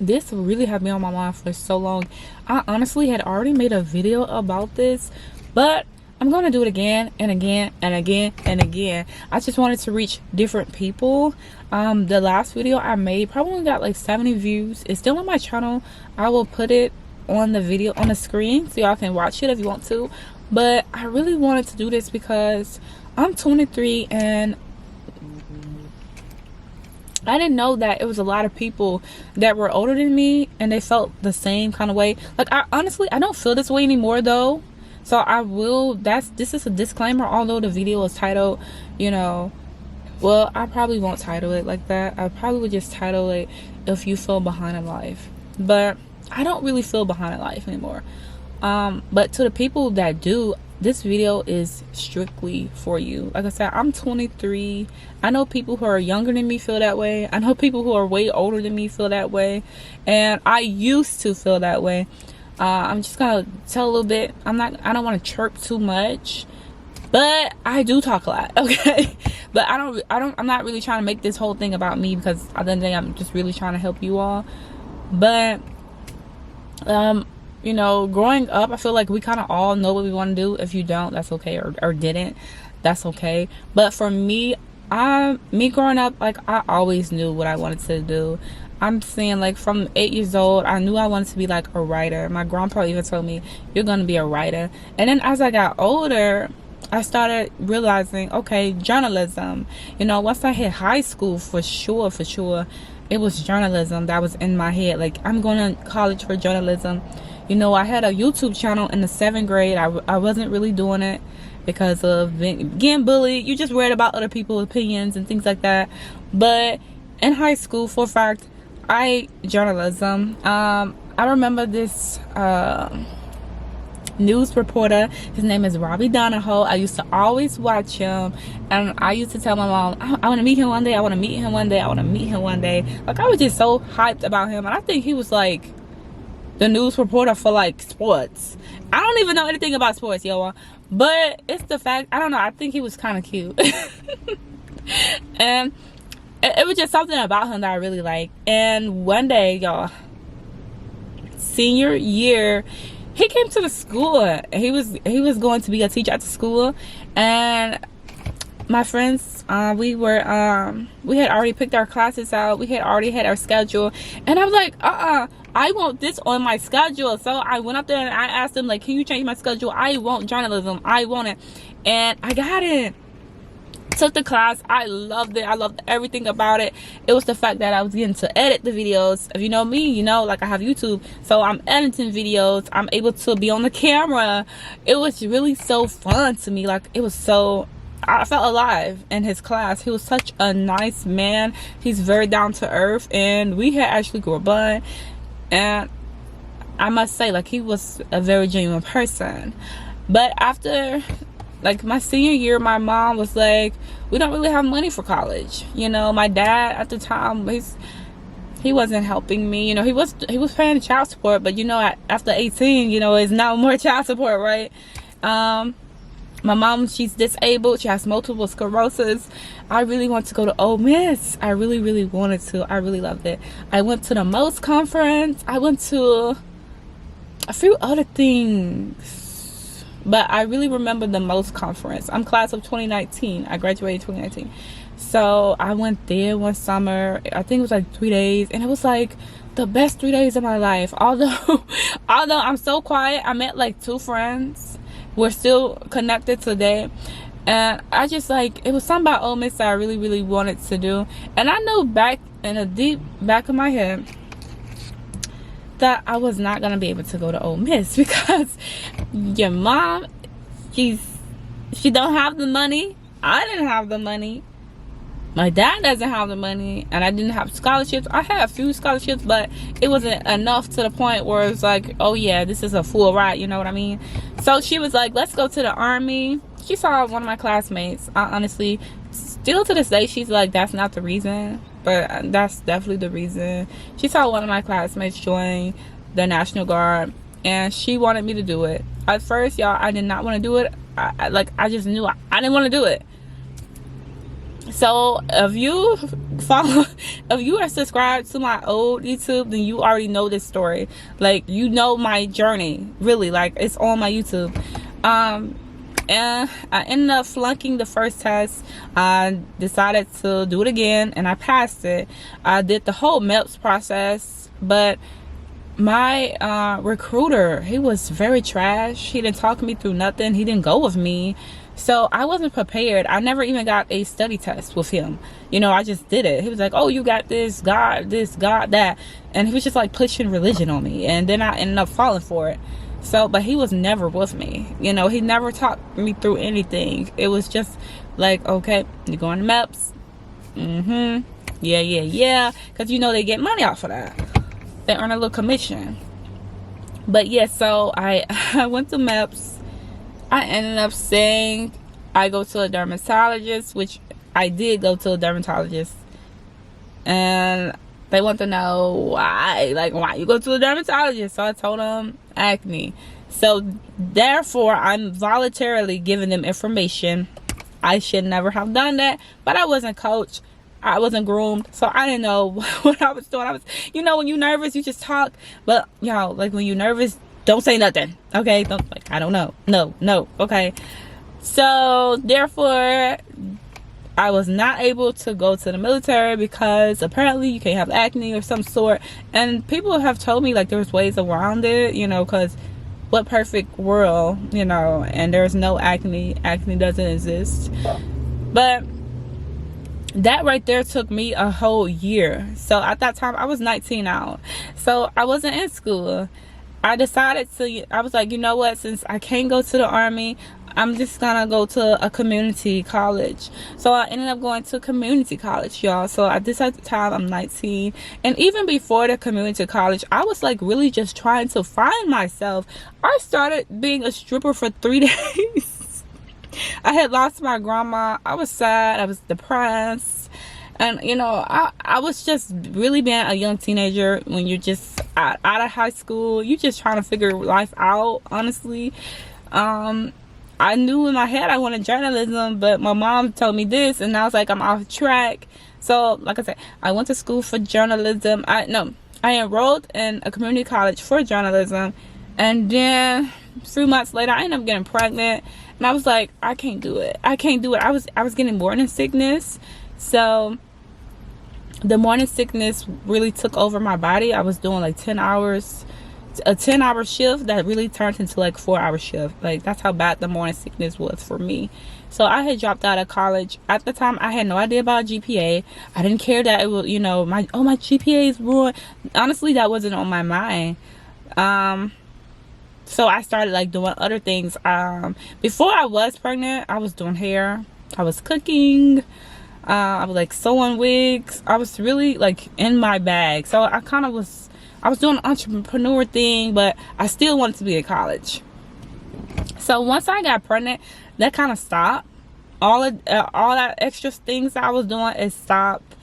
this really had me on my mind for so long. I honestly had already made a video about this, but I'm gonna do it again and again and again and again. I just wanted to reach different people. The last video I made probably got like 70 views. It's still on my channel. I will put it on the video on the screen so y'all can watch it if you want to. But I really wanted to do this because I'm 23 and I didn't know that it was a lot of people that were older than me and they felt the same kind of way. Like, I don't feel this way anymore though. So I will, this is a disclaimer, although the video is titled, you know, well, I probably won't title it like that. I probably would just title it If You Feel Behind in Life. But I don't really feel behind in life anymore. But to the people that do, this video is strictly for you. Like I said, I'm 23. I know people who are younger than me feel that way. I know people who are way older than me feel that way. And I used to feel that way. I'm just gonna tell a little bit. I don't want to chirp too much, but I do talk a lot, okay? But I'm not really trying to make this whole thing about me, because at the end of the day, I'm just really trying to help you all. But you know, growing up, I feel like we kind of all know what we want to do. If you don't, that's okay, or didn't, that's okay. But for me, me growing up, like, I always knew what I wanted to do. I'm saying, like, from 8 years old, I knew I wanted to be like a writer. My grandpa even told me, you're gonna be a writer. And then as I got older, I started realizing, okay, journalism. You know, once I hit high school, for sure, it was journalism that was in my head. Like, I'm going to college for journalism. You know, I had a YouTube channel in the 7th grade. I wasn't really doing it because of getting bullied. You just read about other people's opinions and things like that. But in high school, for a fact, journalism. I remember this news reporter. His name is Robbie Donahoe. I used to always watch him, and I used to tell my mom, I want to meet him one day. I want to meet him one day. I want to meet him one day. Like, I was just so hyped about him, and I think he was like the news reporter for like sports. I don't even know anything about sports, y'all, but it's the fact, I don't know, I think he was kind of cute. And it was just something about him that I really liked. And one day, y'all, senior year, he came to the school. He was going to be a teacher at the school, and my friends, we had already picked our classes out. We had already had our schedule, and I was like, I want this on my schedule. So I went up there and I asked him, like, can you change my schedule? I want journalism. I want it, and I got it. Took the class. I loved it. I loved everything about it. It was the fact that I was getting to edit the videos. If you know me, you know, like, I have YouTube, so I'm editing videos. I'm able to be on the camera. It was really so fun to me. Like, it was so, I felt alive in his class. He was such a nice man. He's very down to earth, and we had actually grew a bond. And I must say, like, he was a very genuine person. But after, like, my senior year, my mom was like, we don't really have money for college. You know, my dad at the time, he wasn't helping me. You know, he was paying child support, but, you know, after 18, you know, it's no more child support, right? My mom, she's disabled. She has multiple sclerosis. I really want to go to Ole Miss. I really, really wanted to. I really loved it. I went to the most conference. I went to a few other things, but I really remember the most conference. I'm class of 2019. I graduated 2019. So I went there one summer. I think it was like 3 days, and it was like the best 3 days of my life. Although I'm so quiet, I met like 2 friends. We're still connected today, and I just, like, it was something about Ole Miss that I really, really wanted to do. And I know back in the deep back of my head that I was not gonna be able to go to Ole Miss because your mom, she don't have the money. I didn't have the money. My dad doesn't have the money, and I didn't have scholarships. I had a few scholarships, but it wasn't enough to the point where it's like, oh yeah, this is a full ride, you know what I mean? So she was like, let's go to the Army. She saw one of my classmates. I honestly, still to this day, she's like, that's not the reason, but that's definitely the reason. She saw one of my classmates join the National Guard, and she wanted me to do it. At first, y'all, I did not want to do it. I just knew I didn't want to do it. So if you follow, if you are subscribed to my old YouTube, then you already know this story. Like, you know my journey, really. Like, it's on my YouTube. And I ended up flunking the first test. I decided to do it again, and I passed it. I did the whole MEPS process, but my recruiter, he was very trash. He didn't talk me through nothing. He didn't go with me. So I wasn't prepared. I never even got a study test with him. You know, I just did it. He was like, oh, you got this, God, that. And he was just like pushing religion on me. And then I ended up falling for it. So, but he was never with me. You know, he never talked me through anything. It was just like, okay, you're going to MEPS. Yeah. Because, you know, they get money off of that. They earn a little commission. But yeah, so I went to MEPS. I ended up saying I go to a dermatologist, which I did go to a dermatologist. And they want to know why. Like, why you go to a dermatologist? So I told them acne. So therefore, I'm voluntarily giving them information. I should never have done that. But I wasn't coached. I wasn't groomed, so I didn't know what I was doing. I was, you know, when you're nervous, you just talk. But, you know, like, when you're nervous, don't say nothing, okay? Don't, like, I don't know. No, okay? So, therefore, I was not able to go to the military because apparently you can't have acne or some sort. And people have told me, like, there's ways around it, you know, because what perfect world, you know, and there's no acne. Acne doesn't exist. But that right there took me a whole year. So at that time I was 19 out, so I wasn't in school. I decided to, I was like, you know what, since I can't go to the army, I'm just gonna go to a community college. So I ended up going to community college, y'all. So at this time I'm 19, and even before the community college, I was like really just trying to find myself. I started being a stripper for 3 days. I had lost my grandma. I was sad. I was depressed. And, you know, I was just really being a young teenager when you're just out of high school. You're just trying to figure life out, honestly. I knew in my head I wanted journalism, but my mom told me this, and I was like, I'm off track. So, like I said, I went to school for journalism. I enrolled in a community college for journalism. And then 3 months later, I ended up getting pregnant. And I was like, I can't do it. I was getting morning sickness. So the morning sickness really took over my body. I was doing like 10 hours, a 10-hour shift that really turned into like 4-hour shift. Like, that's how bad the morning sickness was for me. So I had dropped out of college. At the time, I had no idea about GPA. I didn't care that it was, you know, my GPA is ruined. Honestly, that wasn't on my mind. So I started like doing other things. Before I was pregnant, I was doing hair. I was cooking. I was like sewing wigs. I was really like in my bag. So I was doing an entrepreneur thing, but I still wanted to be in college. So once I got pregnant, that kind of stopped. All that extra things that I was doing, it stopped.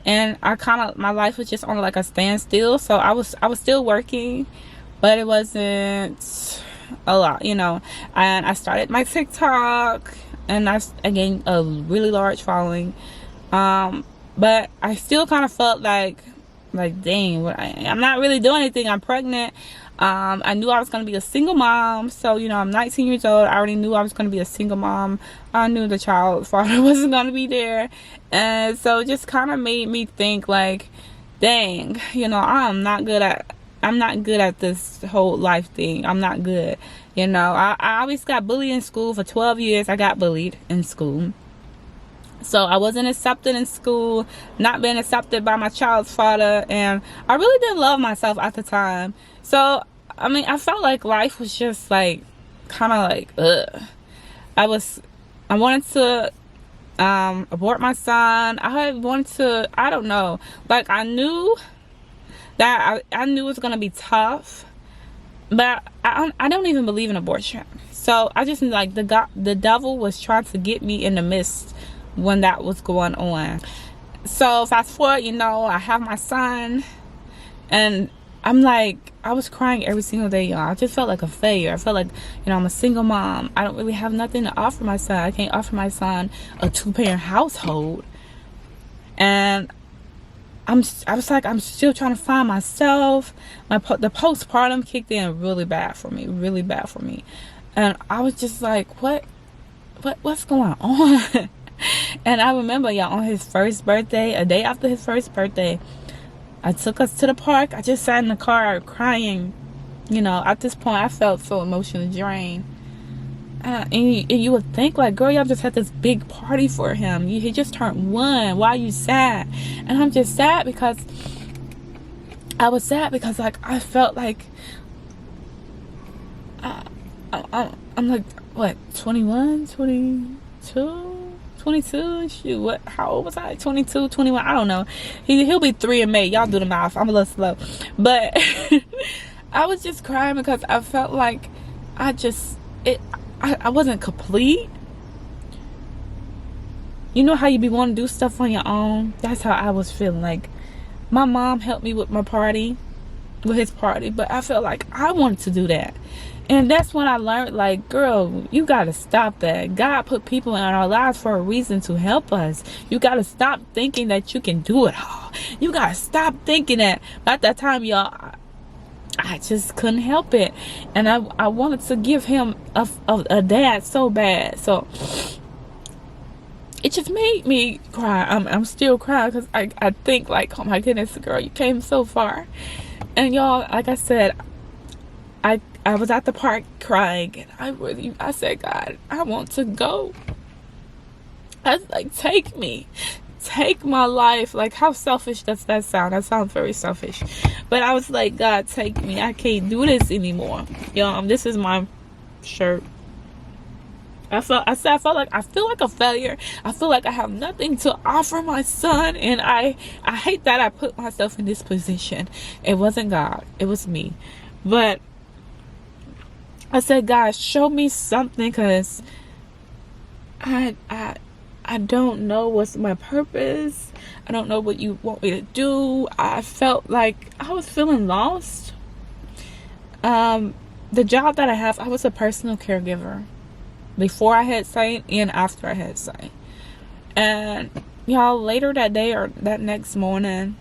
And my life was just on like a standstill. So I was still working, but it wasn't a lot, you know. And I started my TikTok, and I gained a really large following. But I still kind of felt like dang, I'm not really doing anything. I'm pregnant. I knew I was going to be a single mom. So, you know, I'm 19 years old. I already knew I was going to be a single mom. I knew the child father wasn't going to be there. And so it just kind of made me think like, dang, you know, I'm not good at this whole life thing. I'm not good. You know, I always got bullied in school. For 12 years, I got bullied in school. So I wasn't accepted in school, not being accepted by my child's father. And I really didn't love myself at the time. So, I mean, I felt like life was just like, kind of like, ugh. I wanted to abort my son. I don't know. Like, I knew that I knew it was going to be tough. But I don't even believe in abortion. So I just like the devil was trying to get me in the midst when that was going on. So fast forward, you know, I have my son, and I'm like, I was crying every single day, y'all. I just felt like a failure. I felt like, you know, I'm a single mom. I don't really have nothing to offer my son. I can't offer my son a 2-parent household. And I was like, I'm still trying to find myself. The postpartum kicked in really bad for me, and I was just like, what's going on? And I remember, y'all, on his first birthday, a day after his first birthday, I took us to the park. I just sat in the car crying. At this point, I felt so emotionally drained. And you would think, like, girl, y'all just had this big party for him. He just turned 1. Why are you sad? And I'm just sad because like, I felt like I'm like, what, 21, 22, 22? Shoot, what? How old was I? 22, 21? I don't know. He'll be 3 in May. Y'all do the math. I'm a little slow, but I was just crying because I felt like I wasn't complete. You know how you be wanting to do stuff on your own? That's how I was feeling. Like, my mom helped me with his party, but I felt like I wanted to do that. And that's when I learned, like, girl, you gotta stop that. God put people in our lives for a reason to help us. You gotta stop thinking that you can do it all. You gotta stop thinking that. At that time, y'all, I just couldn't help it, and I wanted to give him a dad so bad. So it just made me cry. I'm still crying because I think, like, oh my goodness, girl, you came so far. And y'all, like I said, I was at the park crying, and I said, God, I want to go. I was like, take me. Take my life. Like, how selfish does that sound? That sounds very selfish. But I was like, God, take me. I can't do this anymore. This is my shirt. I felt like I feel like a failure. I feel like I have nothing to offer my son, and I hate that I put myself in this position. It wasn't God. It was me. But I said, God, show me something, because I don't know what's my purpose. I don't know what you want me to do. I felt like I was feeling lost. The job that I have, I was a personal caregiver before I had sight and after I had sight. And y'all, later that day or that next morning,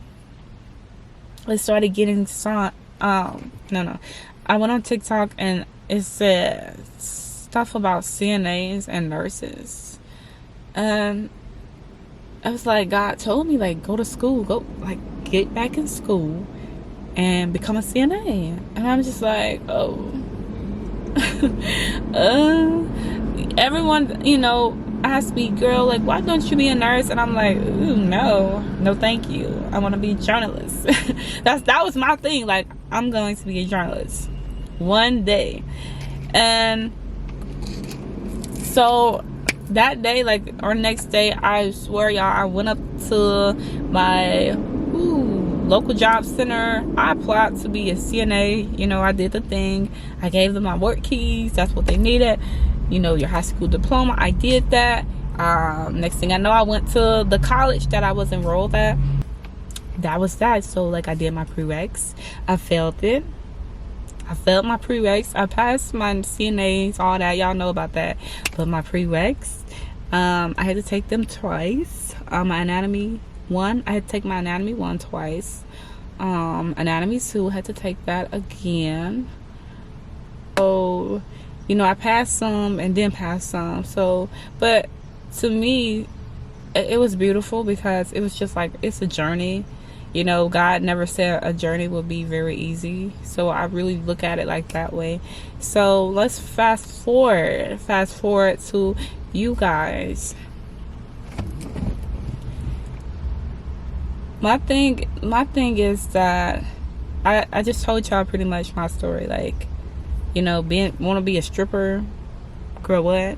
I started getting some. I went on TikTok and it said stuff about CNAs and nurses. And I was like, God told me, like, go to school, get back in school and become a CNA. And I'm just like, oh. Everyone, asked me, girl, like, why don't you be a nurse? And I'm like, ooh, no, thank you. I want to be a journalist. That was my thing. Like, I'm going to be a journalist one day. And so that day, or next day, I swear, y'all, I went up to my local job center. I applied to be a CNA. I did the thing. I gave them my work keys. That's what they needed. Your high school diploma. I did that. Next thing I know, I went to the college that I was enrolled at. That was that. So, I did my prereqs. I failed it. I failed my prereqs. I passed my CNAs, all that. Y'all know about that. But my prereqs, I had to take them twice. My anatomy 1, I had to take my anatomy 1 twice. Anatomy 2, I had to take that again. So, I passed some and then passed some. So, but to me, it was beautiful because it was just like, it's a journey. God never said a journey would be very easy. So I really look at it like that way. So let's fast forward to you guys. My thing is that I just told y'all pretty much my story. Want to be a stripper, girl, what?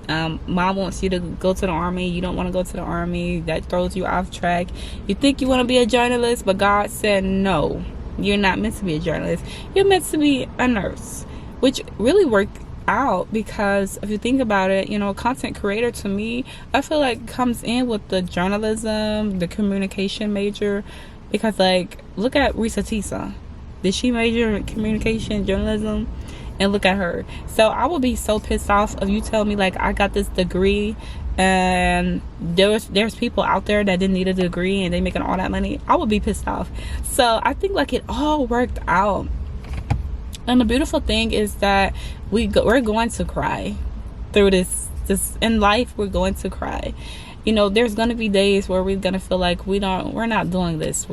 Mom wants you to go to the army. You don't want to go to the army. That throws you off track. You think you want to be a journalist, but God said no, you're not meant to be a journalist. You're meant to be a nurse, which really worked out because if you think about it, content creator to me, I feel like comes in with the journalism, the communication major, because look at Risa Tisa. Did she major in communication journalism? And look at her. So I would be so pissed off if you tell me I got this degree and there's people out there that didn't need a degree and they making all that money, I would be pissed off. So I think like it all worked out. And the beautiful thing is that we're going to cry through this in life. We're going to cry. There's going to be days where we're going to feel like we're not doing this.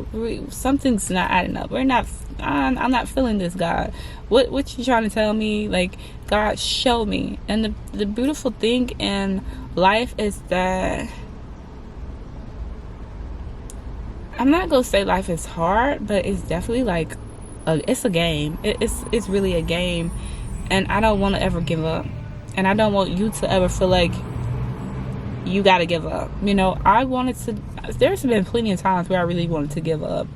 Something's not adding up. I'm not feeling this, God. What you trying to tell me? Like, God, show me. And the beautiful thing in life is that I'm not going to say life is hard, but it's definitely like it's a game. It's really a game. And I don't want to ever give up. And I don't want you to ever feel like you got to give up. There's been plenty of times where I really wanted to give up.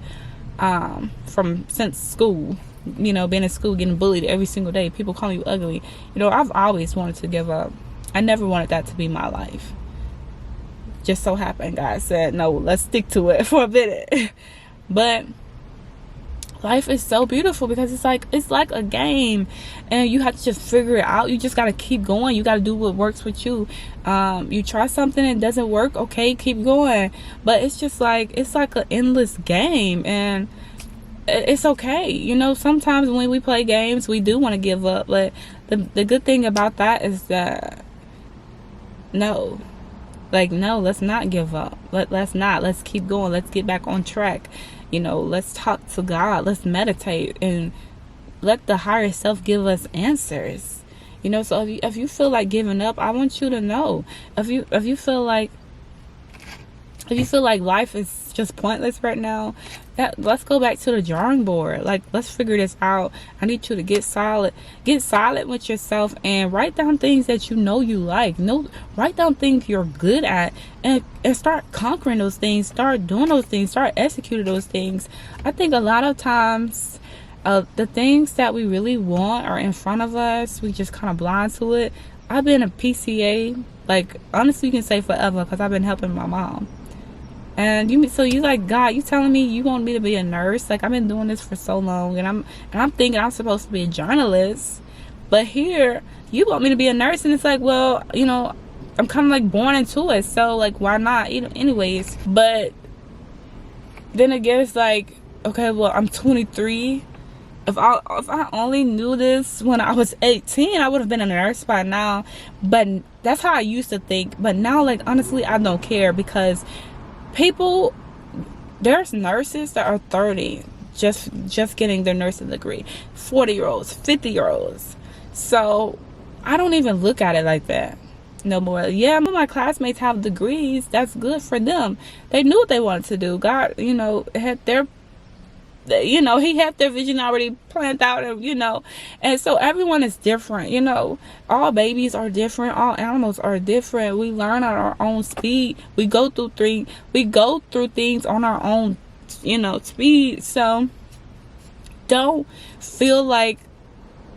Since school, being in school, getting bullied every single day, people calling you ugly. I've always wanted to give up. I never wanted that to be my life. Just so happened God said, no, let's stick to it for a minute. But life is so beautiful because it's like a game, and you have to just figure it out. You just got to keep going. You got to do what works with you. You try something and it doesn't work, okay, keep going. But it's just like an endless game, and it's okay. Sometimes when we play games we do want to give up, but the good thing about that is that no, let's not give up. Let's keep going. Let's get back on track. Let's talk to God. Let's meditate and let the higher self give us answers. So if you feel like giving up, I want you to know. If you feel like life is just pointless right now, let's go back to the drawing board. Like, let's figure this out. I need you to get silent with yourself and write down things that you like. Write down things you're good at, and start conquering those things. Start doing those things. Start executing those things. I think a lot of times the things that we really want are in front of us. We just kind of blind to it. I've been a PCA, like, honestly, you can say forever, because I've been helping my mom. And you like, God, you telling me you want me to be a nurse? Like, I've been doing this for so long, and I'm thinking I'm supposed to be a journalist, but here you want me to be a nurse, and it's like, well, I'm kind of like born into it, so like, why not? Anyways. But then again, it's like, okay, well, I'm 23. If I only knew this when I was 18, I would have been a nurse by now. But that's how I used to think. But now, like, honestly, I don't care, because there's nurses that are 30 just getting their nursing degree, 40-year-olds, 50-year-olds. So I don't even look at it like that no more. Yeah, my classmates have degrees. That's good for them. They knew what they wanted to do. God, had their he had their vision already planned out, and so everyone is different. All babies are different. All animals are different. We learn at our own speed. We go through things on our own, speed. So don't feel like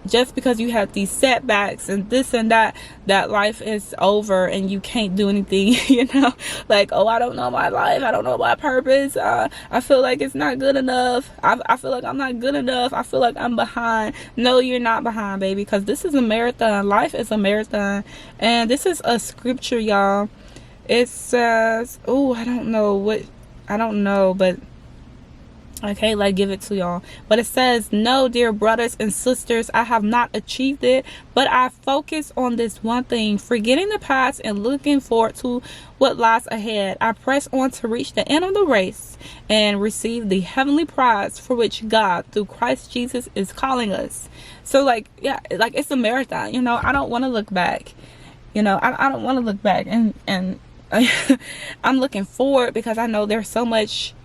just because you have these setbacks and this and that life is over and you can't do anything. Like, oh, I don't know my life, I don't know my purpose, I feel like it's not good enough, I feel like I'm not good enough, I feel like I'm behind. No, you're not behind, baby, because this is a marathon. Life is a marathon. And this is a scripture, y'all. It says, I don't know, but okay, like, give it to y'all. But it says, no, dear brothers and sisters, I have not achieved it, but I focus on this one thing, forgetting the past and looking forward to what lies ahead. I press on to reach the end of the race and receive the heavenly prize for which God, through Christ Jesus, is calling us. So, like, yeah, like, it's a marathon. I don't want to look back. I don't want to look back, and I'm looking forward, because I know there's so much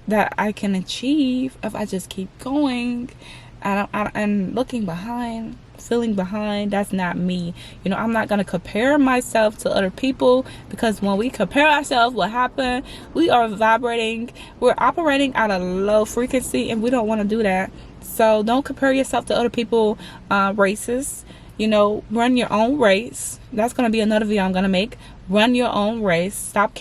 that I can achieve if I just keep going. And looking behind, feeling behind, that's not me. I'm not going to compare myself to other people, because when we compare ourselves, what happened? We're operating at a low frequency, and we don't want to do that. So don't compare yourself to other people races. You know, run your own race. That's going to be another video I'm going to make. Run your own race. Stop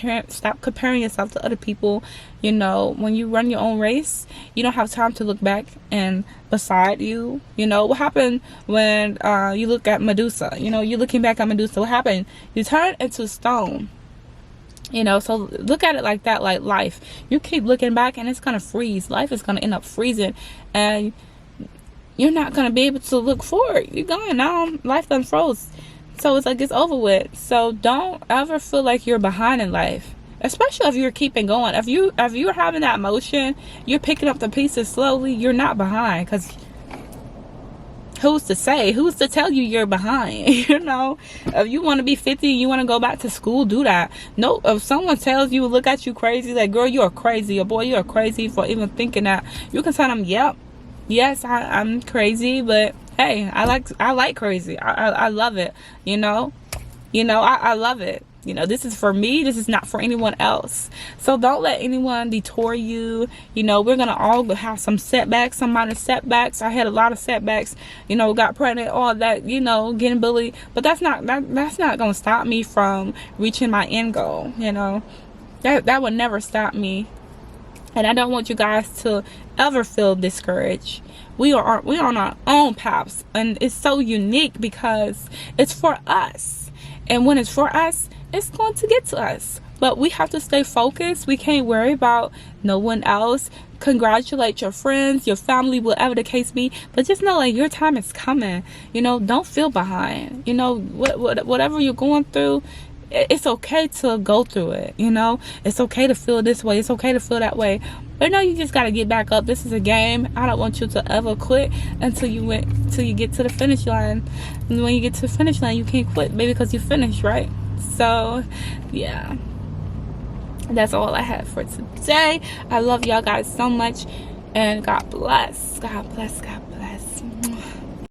comparing yourself to other people. You know, when you run your own race, you don't have time to look back and beside you. You know, what happened when you look at Medusa? You know, you're looking back at Medusa. What happened? You turn into stone. You know, so look at it like that, like life. You keep looking back and it's going to freeze. Life is going to end up freezing. And you're not going to be able to look forward. You're going now. Life done froze. So it's like it's over with. So don't ever feel like you're behind in life. Especially if you're keeping going. If you're having that motion, you're picking up the pieces slowly, you're not behind. Because who's to say? Who's to tell you you're behind? You know, if you want to be 50 and you want to go back to school, do that. No, if someone tells you, look at you crazy, like, girl, you're crazy, or boy, you're crazy for even thinking that, you can tell them, yep, yes, I'm crazy, but hey, I like crazy. I love it. You know, I love it. You know, this is for me. This is not for anyone else. So don't let anyone detour you. You know, we're going to all have some setbacks, some minor setbacks. I had a lot of setbacks, you know, got pregnant, all that, you know, getting bullied. But that's not going to stop me from reaching my end goal. You know, that would never stop me. And I don't want you guys to ever feel discouraged. We are on our own paths. And it's so unique because it's for us. And when it's for us, it's going to get to us. But we have to stay focused. We can't worry about no one else. Congratulate your friends, your family, whatever the case be. But just know, like, your time is coming. You know, don't feel behind. You know, whatever you're going through, it's okay to go through it. You know, it's okay to feel this way. It's okay to feel that way. But no, you just got to get back up. This is a game. I don't want you to ever quit until you get to the finish line. And when you get to the finish line, you can't quit, baby, because you finished, right? So yeah, that's all I have for today. I love y'all guys so much, and God bless. God bless. God bless.